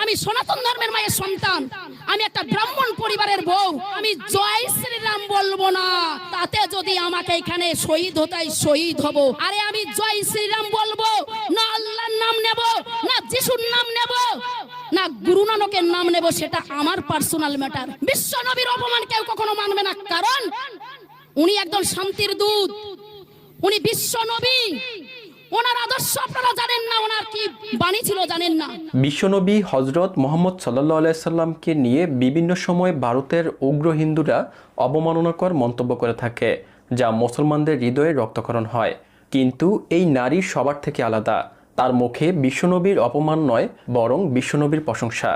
আমি সনাতন ধর্মের মায়ের সন্তান, আমি একটা ব্রাহ্মণ পরিবারের বউ, আমি জয় শ্রীরাম বলবো না, তাতে যদি আমাকে এখানে শহীদ হতাই শহীদ হব। আরে আমি জয় শ্রীরাম বলবো না, আল্লাহর নাম নেব না, যিশুর নাম নেব না, গুরু নানকের নাম নেব, সেটা আমার পার্সোনাল ম্যাটার। বিশ্ব নবীর অপমান কেউ কখনো মানবে না, কারণ উনি একজন শান্তির দূত, উনি বিশ্ব নবী। ওনার আদর্শ আপনারা জানেন না, ওনার কি বাণী ছিল জানেন না। বিশ্বনবী হজরত মোহাম্মদ সাল্লাল্লাহু আলাইহি সাল্লামকে নিয়ে বিভিন্ন সময় ভারতের উগ্র হিন্দুরা অবমাননাকর মন্তব্য করে থাকে, যা মুসলমানদের হৃদয়ে রক্তক্ষরণ হয়। কিন্তু এই নারী সবার থেকে আলাদা। তার মুখে বিশ্বনবীর অপমান নয়, বরং বিশ্বনবীর প্রশংসা।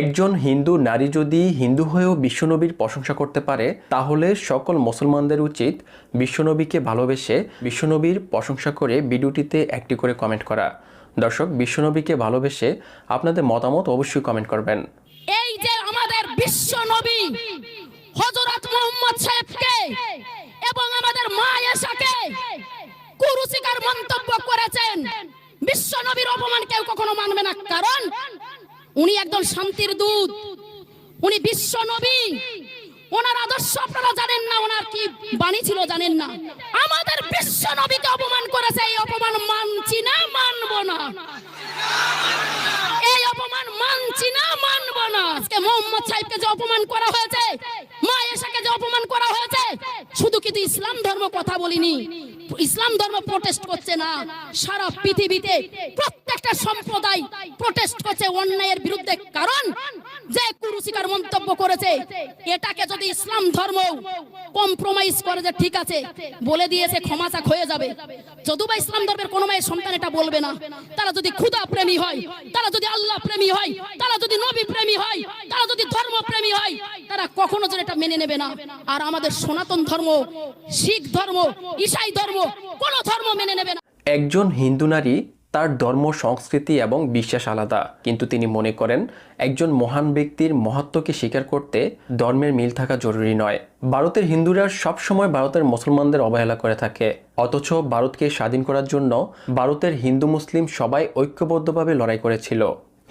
একজন হিন্দু নারী যদি হিন্দু হয়েও বিশ্বনবীর প্রশংসা করতে পারে, তাহলে সকল মুসলমানদের উচিত বিশ্বনবীকে ভালোবেসে বিশ্বনবীর প্রশংসা করে ভিডিওটিতে একটি করে কমেন্ট করা। দর্শক, বিশ্বনবীকে ভালোবেসে আপনাদের মতামত অবশ্যই কমেন্ট করবেন। এই যে আমাদের বিশ্বনবী হযরত মুহাম্মদ সাহেবকে এবং আমাদের মা আয়েশাকে কুরুচিকর মন্তব্য করেছেন, বিশ্বনবীর অপমান কেউ কখনো মানবে না, কারণ উনি একজন শান্তির দূত, উনি বিশ্ব নবী। ওনার আদর্শ আপনারা জানেন না, ওনার কি বাণী ছিল জানেন না। আমাদের বিশ্ব নবীকে অপমান করেছে, এই অপমান মানছি না, মানবো না, এই অপমান মানছি না, মানবো না। আজকে মোহাম্মদ সাহেবকে যে অপমান করা হয়েছে, মা আয়েশাকে যে অপমান করা হয়েছে, শুধু কিন্তু ইসলাম ধর্ম কথা বলিনি, ইসলাম ধর্ম প্রোটেস্ট করছে না, সারা পৃথিবীতে প্রত্যেকটা সম্প্রদায় প্রোটেস্ট করছে অন্যায়ের বিরুদ্ধে। কারণ যে কুরুচিকর মন্তব্য করেছে, এটাকে যদি ইসলাম ধর্ম কম্প্রোমাইজ করে যে ঠিক আছে বলে দিয়েছে ক্ষমা চাক হয়ে যাবে, যদিও ইসলাম ধর্মের কোনো মায়ের সন্তান এটা বলবে না। তারা যদি খোদা প্রেমী হয়, তারা যদি আল্লাহ প্রেমী হয়, তারা যদি নবী প্রেমী হয়, তারা যদি ধর্ম প্রেমী হয়, তারা কখনো যেন এটা মেনে নেবে না। আর আমাদের সনাতন ধর্ম, শিখ ধর্ম, ঈসাই ধর্ম, কোন ধর্ম মেনে নেবে না। একজন হিন্দু নারী, তার ধর্ম, সংস্কৃতি এবং বিশ্বাস আলাদা, কিন্তু তিনি মনে করেন একজন মহান ব্যক্তির মহত্বকে স্বীকার করতে ধর্মের মিল থাকা জরুরি নয়। ভারতের হিন্দুরা সবসময় ভারতের মুসলমানদের অবহেলা করে থাকে, অথচ ভারতকে স্বাধীন করার জন্য ভারতের হিন্দু মুসলিম সবাই ঐক্যবদ্ধভাবে লড়াই করেছিল।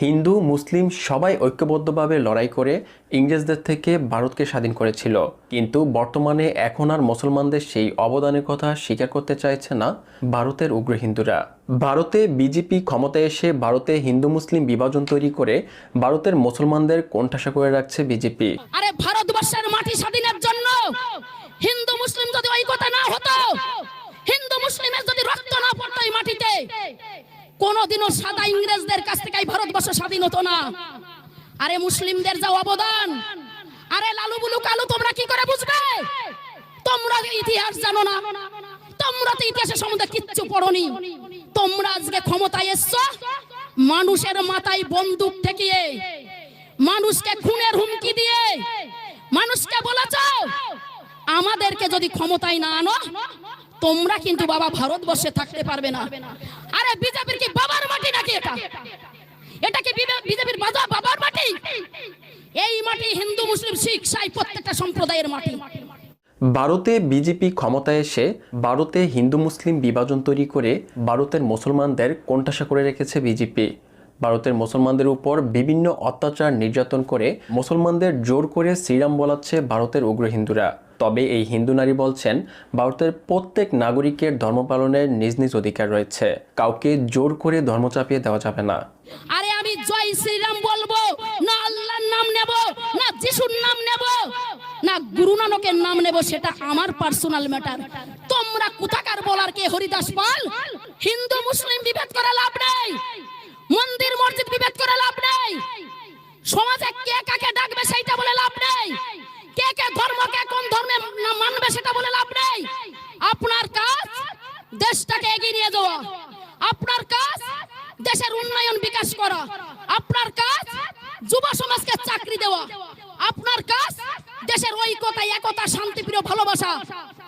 হিন্দু মুসলিম সবাই ঐক্যবদ্ধভাবে লড়াই করে ইংরেজদের থেকে ভারতকে স্বাধীন করেছিল। কিন্তু বর্তমানে এখন আর মুসলমানদের সেই অবদানের কথা স্বীকার করতে চাইছে না ভারতের উগ্র হিন্দুরা। ভারতে বিজেপি ক্ষমতায় এসে ভারতে হিন্দু মুসলিম বিভাজন তৈরি করে ভারতের মুসলমানদের কোণঠাসা করে রাখছে বিজেপি। আরে ভারতবর্ষের মাটি স্বাধীনের জন্য হিন্দু মুসলিম যদি ঐক্যতা না হতো, হিন্দু মুসলিমের যদি রক্ত না পড়তো এই মাটিতে, কোনদিনও সাদা ইংরেজদের কাছ থেকে ভারতবর্ষ স্বাধীন হতো না। আরে মুসলিমদের যা অবদান, আরে লালু বুলু কালু তোমরা কি করে বুঝবে? তোমরা ইতিহাস জানো না, তোমরা তো ইতিহাসের সম্বন্ধে কিচ্ছু পড়োনি। তোমরা আজকে ক্ষমতায় এসছো মানুষের মাথায় বন্দুক ঠেকিয়ে, মানুষকে খুনের হুমকি দিয়ে, মানুষকে বলেছো আমাদেরকে যদি ক্ষমতায় না আনো তোমরা কিন্তু বাবা ভারতবর্ষে থাকতে পারবে না। আরে বিজেপির কি বাবার মাটি নাকি এটা? এটা কি বিজেপির বাবার মাটি? এই মাটি হিন্দু মুসলিম শিখ সাই প্রত্যেকটা সম্প্রদায়ের মাটি। ভারতে বিজেপি ক্ষমতায় এসে ভারতে হিন্দু মুসলিম বিভাজন তৈরি করে ভারতের মুসলমানদের কোণঠাসা করে রেখেছে বিজেপি। ভারতের মুসলমানদের উপর বিভিন্ন অত্যাচার নির্যাতন করে মুসলমানদের জোর করে শ্রীরাম বলাচ্ছে ভারতের উগ্র হিন্দুরা। তবে এই হিন্দু নারী বলছেন ভারতের প্রত্যেক নাগরিকের ধর্ম পালনের নিজ নিজ অধিকার রয়েছে, কাউকে জোর করে ধর্ম চাপিয়ে দেওয়া যাবে না। আরে আমি জয় শ্রীরাম বলবো না, আল্লাহর নাম নেব না, যিশুর নাম নেব না, গুরু নানকের নাম নেব, সেটা আমার পার্সোনাল ম্যাটার। তোমরা কোথাকার বলার কে? হরিদাস পাল? হিন্দু মুসলিম বিভেদ করে লাভ নেই, মন্দির মসজিদ বিভেদ করে লাভ নেই, সমাজে কে কাকে ডাকবে সেইটা বলে লাভ নেই, কে কে ধর্মকে কোন ধর্মে মানবে সেটা বলে লাভ নেই। আপনার কাজ দেশটাকে এগিয়ে নিয়ে যাওয়া, আপনার কাজ দেশের উন্নয়ন বিকাশ করা, আপনার কাজ যুব সমাজকে চাকরি দেওয়া, আপনার কাজ দেশের ঐক্যতা একতা শান্তিপ্রিয় ভালোবাসা।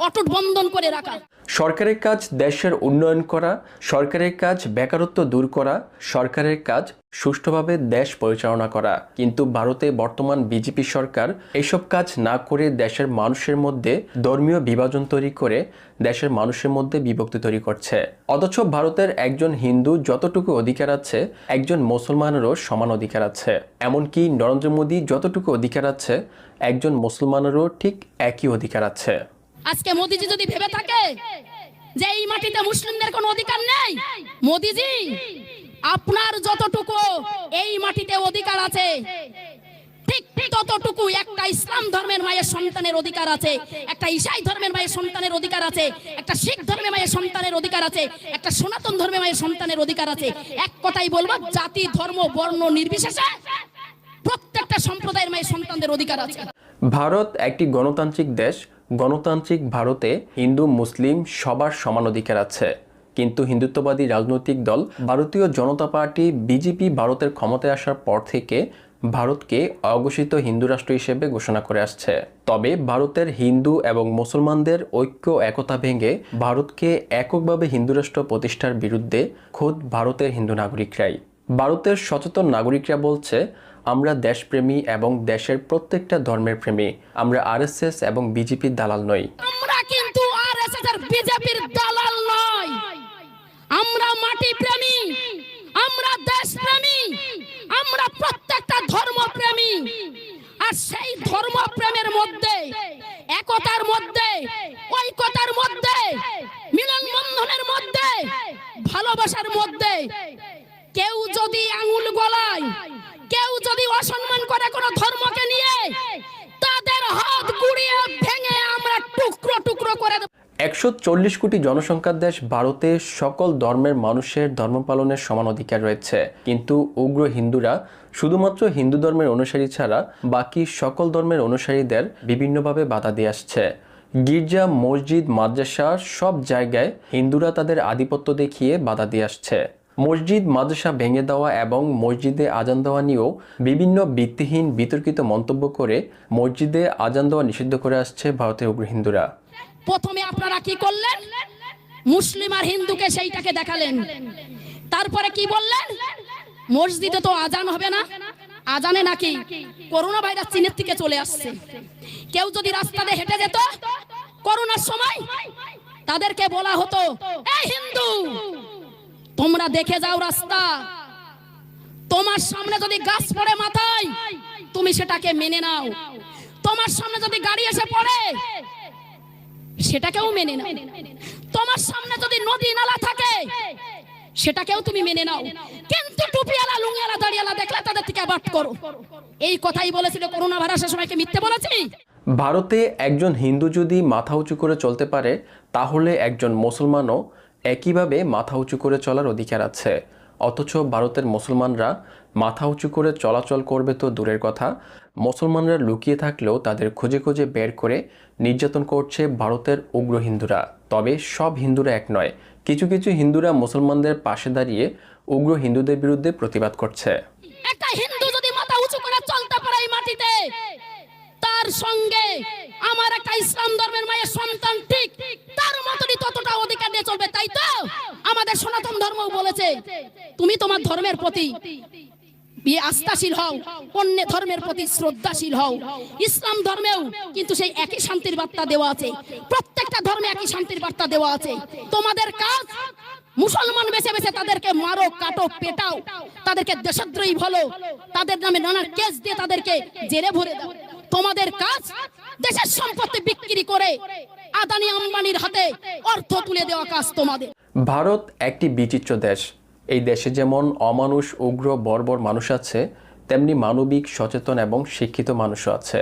অটুট বন্ধন করে রাখা। সরকারের কাজ দেশের উন্নয়ন করা, সরকারের কাজ বেকারত্ব দূর করা, সরকারের কাজ সুষ্ঠুভাবে দেশ পরিচালনা করা। কিন্তু ভারতে বর্তমান বিজেপি সরকার এসব কাজ না করে দেশের মানুষের মধ্যে ধর্মীয় বিভাজন তৈরি করে দেশের মানুষের মধ্যে বিভক্তি তৈরি করছে। অথচ ভারতের একজন হিন্দু যতটুকু অধিকার আছে একজন মুসলমানেরও সমান অধিকার আছে। এমনকি নরেন্দ্র মোদী যতটুকু অধিকার আছে একজন মুসলমানেরও ঠিক একই অধিকার আছে। আজকে মোদিজি যদি ভেবে থাকে যে এই মাটিতে মুসলিমদের কোনো অধিকার নেই, মোদিজি আপনার যতটুকু এই মাটিতে অধিকার আছে ঠিক ততটুকু একটা ইসলাম ধর্মের মায়ের সন্তানের অধিকার আছে, একটা ঈসাই ধর্মের মায়ের সন্তানের অধিকার আছে, একটা শিখ ধর্মের মায়ের সন্তানের অধিকার আছে, একটা সনাতন ধর্মের মায়ের সন্তানের অধিকার আছে। এক কথাই বলবো, জাতি ধর্ম বর্ণ নির্বিশেষে প্রত্যেকটা সম্প্রদায়ের মায়ের সন্তানদের অধিকার আছে। ভারত একটি গণতান্ত্রিক দেশ। গণতান্ত্রিক ভারতে হিন্দু মুসলিম সবার সমান অধিকার আছে। কিন্তু হিন্দুত্ববাদী রাজনৈতিক দল ভারতীয় জনতা পার্টি বিজেপি ভারতের ক্ষমতায় আসার পর থেকে ভারতকে অঘোষিত হিন্দু রাষ্ট্র হিসেবে ঘোষণা করে আসছে। তবে ভারতের হিন্দু এবং মুসলমানদের ঐক্য একতা ভেঙে ভারতকে এককভাবে হিন্দু রাষ্ট্র প্রতিষ্ঠার বিরুদ্ধে খোদ ভারতের হিন্দু নাগরিকরাই। ভারতের সচেতন নাগরিকরা বলছে, আমরা দেশপ্রেমী এবং দেশের প্রত্যেকটা ধর্মের প্রেমী। আমরা আরএসএস এবং বিজেপির দালাল নই। আমরা কিন্তু আরএসএস আর বিজেপির দালাল নই। আমরা মাটি প্রেমী, আমরা দেশপ্রেমী, আমরা প্রত্যেকটা ধর্মপ্রেমী। আর সেই ধর্মপ্রেমের মধ্যে, একতার মধ্যে, ঐক্যতার মধ্যে, মিলন বন্ধনের মধ্যে, ভালোবাসার মধ্যে কেউ যদি আঙুল গলায়, কেউ যদি অসম্মান করে কোনো ধর্মকে নিয়ে, তাদের হাত গুড়িয়ে ভেঙে আমরা টুকরো টুকরো করে দেব। 140 কোটি জনসংখ্যার দেশ ভারতে সকল ধর্মের মানুষের ধর্ম পালনের সমান অধিকার রয়েছে। কিন্তু উগ্র হিন্দুরা শুধুমাত্র হিন্দু ধর্মের অনুসারী ছাড়া বাকি সকল ধর্মের অনুসারীদের বিভিন্নভাবে বাধা দিয়ে আসছে। গির্জা, মসজিদ, মাদ্রাসা সব জায়গায় হিন্দুরা তাদের আধিপত্য দেখিয়ে বাধা দিয়ে আসছে। মসজিদ মাদ্রাসা ভেঙে দেওয়া এবং মসজিদে আজান দেওয়া নিয়েও বিভিন্ন ভিত্তিহীন বিতর্কিত মন্তব্য করে মসজিদে আজান দেওয়া নিষিদ্ধ করে আসছে ভারতের উগ্র হিন্দুরা। প্রথমে আপনারা কি করলেন? মুসলিম আর হিন্দুকে সেইটাকে দেখালেন। তারপরে কি বললেন? মসজিদে তো আজান হবে না। আজানে নাকি করোনা ভাইরাস চীনের থেকে চলে আসছে। কেউ যদি রাস্তা দিয়ে হেঁটে যেত করোনার সময়, তাদেরকে বলা হতো, এই হিন্দু তোমরা দেখে যাও রাস্তা, তোমার সামনে যদি গাছ পড়ে মাথায় তুমি সেটাকে মেনে নাও, তোমার সামনে যদি গাড়ি এসে পড়ে সেটাকেও মেনে নাও, তোমার সামনে যদি নদী নালা থাকে সেটাকেও তুমি মেনে নাও, কিন্তু টুপিওয়ালা লুঙ্গিওয়ালা দাড়িওয়ালা দেখলে তাদের থেকে বাট করো। এই কথাই বলেছিল করোনা ভাইরাসের সময়কে মিথ্যে বলেছি? ভারতে একজন হিন্দু যদি মাথা উঁচু করে চলতে পারে তাহলে একজন মুসলমানও একইভাবে মাথা উঁচু করে চলার অধিকার আছে। অথচ ভারতের মুসলমানরা মাথা উঁচু করে চলাচল করবে তো দূরের কথা, মুসলমানরা লুকিয়ে থাকলেও তাদের খুঁজে খুঁজে বের করে নির্যাতন করছে ভারতের উগ্র হিন্দুরা। তবে সব হিন্দুরা এক নয়, কিছু কিছু হিন্দুরা মুসলমানদের পাশে দাঁড়িয়ে উগ্র হিন্দুদের বিরুদ্ধে প্রতিবাদ করছে। একটা হিন্দু যদি মাথা উঁচু করে চলতে পারে এই মাটিতে, তার সঙ্গে আমার একটা ইসলাম ধর্মের মায়ের সন্তান ঠিক তার মতই ততটা অধিকার নিয়ে চলবে। তাই তো আমাদের সনাতন ধর্ম বলেছে, তুমি তোমার ধর্মের প্রতি আস্থাশীল হও, অন্য ধর্মের প্রতি শ্রদ্ধাশীল হও। ইসলাম ধর্মেও কিন্তু সেই একই শান্তির বার্তা দেওয়া আছে, প্রত্যেকটা ধর্মে একই শান্তির বার্তা দেওয়া আছে। তোমাদের কাজ মুসলমান বেছে বেছে তাদেরকে মারো, কাটো, পেটাও, তাদেরকে দেশদ্রোহী বলো, তাদের নামে নানা কেস দিয়ে তাদেরকে জেলে ভরে দাও। তোমাদের কাজ দেশের সম্পত্তি বিক্রি করে আদানি আম্বানির হাতে অর্থ তুলে দেওয়া কাজ তোমাদের। ভারত একটি বিচিত্র দেশ। এই দেশে যেমন অমানুষ, উগ্র, বর্বর মানুষ আছে, তেমনি মানবিক, সচেতন এবং শিক্ষিত মানুষও আছে।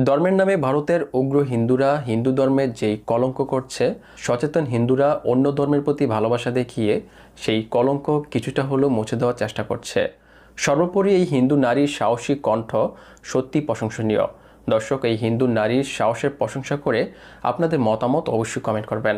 ধর্মের নামে ভারতের উগ্র হিন্দুরা হিন্দু ধর্মের যেই কলঙ্ক করছে, সচেতন হিন্দুরা অন্য ধর্মের প্রতি ভালোবাসা দেখিয়ে সেই কলঙ্ক কিছুটা হলেও মুছে দেওয়ার চেষ্টা করছে। সর্বোপরি এই হিন্দু নারীর সাহসী কণ্ঠ সত্যি প্রশংসনীয়। দর্শক, এই হিন্দু নারীর সাহসের প্রশংসা করে আপনাদের মতামত অবশ্যই কমেন্ট করবেন।